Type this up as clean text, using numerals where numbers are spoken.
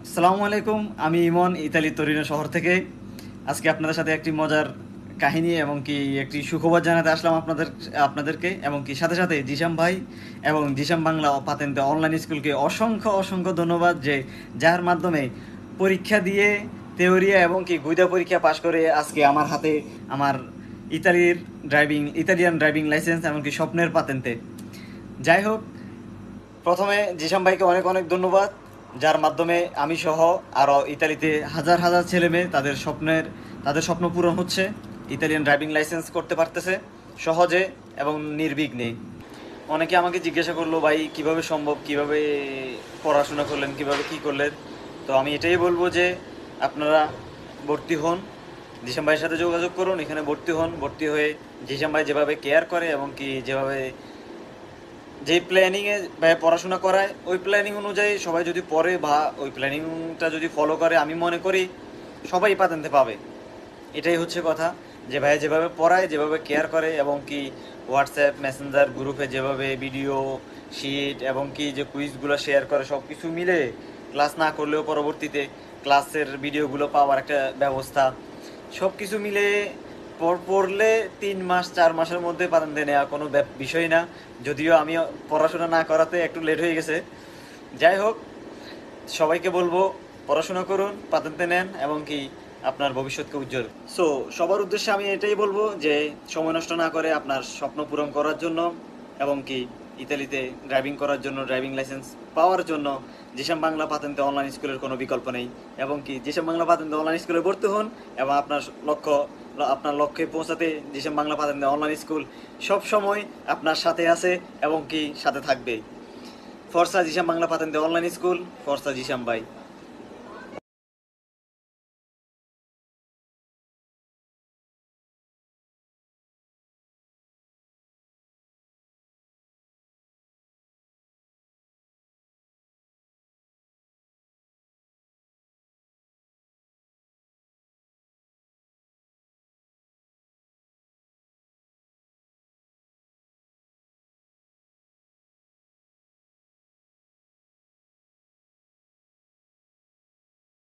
আসসালামু আলাইকুম। আমি ইমন, ইতালি তরিনো শহর থেকে। আজকে আপনাদের সাথে একটি মজার কাহিনী এবং কি একটি সুখবর জানাতে আসলাম আপনাদেরকে, এবং কি সাথে সাথে জিসাম ভাই এবং জিসাম বাংলা পাতেন্তে অনলাইন স্কুলকে অসংখ্য অসংখ্য ধন্যবাদ, যে যার মাধ্যমে পরীক্ষা দিয়ে তেওরিয়া এবং কি গুইদা পরীক্ষা পাশ করে আজকে আমার হাতে আমার ইতালিয়ান ড্রাইভিং লাইসেন্স, এমনকি স্বপ্নের পাতেন্তে। যাই হোক, প্রথমে জিসাম ভাইকে অনেক অনেক ধন্যবাদ, যার মাধ্যমে আমি সহ আরও ইতালিতে হাজার হাজার ছেলে মেয়ে তাদের স্বপ্ন পূরণ হচ্ছে, ইতালিয়ান ড্রাইভিং লাইসেন্স করতে পারতেছে সহজে এবং নির্বিঘ্নে। অনেকে আমাকে জিজ্ঞাসা করলো, ভাই কিভাবে সম্ভব, কিভাবে পড়াশোনা করলেন, কিভাবে কি করলেন। তো আমি এটাই বলবো যে আপনারা ভর্তি হন, জিসাম ভাইয়ের সাথে যোগাযোগ করুন, এখানে ভর্তি হন। ভর্তি হয়ে জিসাম ভাই যেভাবে কেয়ার করে এবং কি যেভাবে যে প্ল্যানিংয়ে পড়াশোনা করায়, ওই প্ল্যানিং অনুযায়ী সবাই যদি পড়ে বা ওই প্ল্যানিংটা যদি ফলো করে, আমি মনে করি সবাই পাতেনতে পাবে। এটাই হচ্ছে কথা, যে ভাই যেভাবে পড়ায়, যেভাবে কেয়ার করে এবং কি হোয়াটসঅ্যাপ মেসেঞ্জার গ্রুপে যেভাবে ভিডিও শিট এবং কি যে কুইজগুলো শেয়ার করে, সব কিছু মিলে ক্লাস না করলেও পরবর্তীতে ক্লাসের ভিডিওগুলো পাওয়ার একটা ব্যবস্থা, সব কিছু মিলে পড়লে 3 মাস 4 মাসের মধ্যে পাতেন্তে নেওয়া কোনো বিষয় না। যদিও আমি পড়াশোনা না করাতে একটু লেট হয়ে গেছে। যাই হোক, সবাইকে বলবো পড়াশোনা করুন, পাতেন্তে নেন এবং কি আপনার ভবিষ্যৎকে উজ্জ্বল। সো সবার উদ্দেশ্যে আমি এটাই বলবো যে সময় নষ্ট না করে আপনার স্বপ্ন পূরণ করার জন্য এবং কি ইতালিতে ড্রাইভিং করার জন্য, ড্রাইভিং লাইসেন্স পাওয়ার জন্য জিসাম বাংলা পাতেন্তে অনলাইন স্কুলের কোনো বিকল্প নেই। এবং কি জিসাম বাংলা পাতেন্তে অনলাইন স্কুলে ভর্তি হন এবং আপনার লক্ষ্যে পৌঁছাতে জিসাম বাংলা পাতেন্তে অনলাইন স্কুল সব সময় আপনার সাথে আছে এবং কি সাথে থাকবে। ফরসা জিসাম বাংলা পাতেন্তে অনলাইন স্কুল, ফরসা জিসাম ভাই।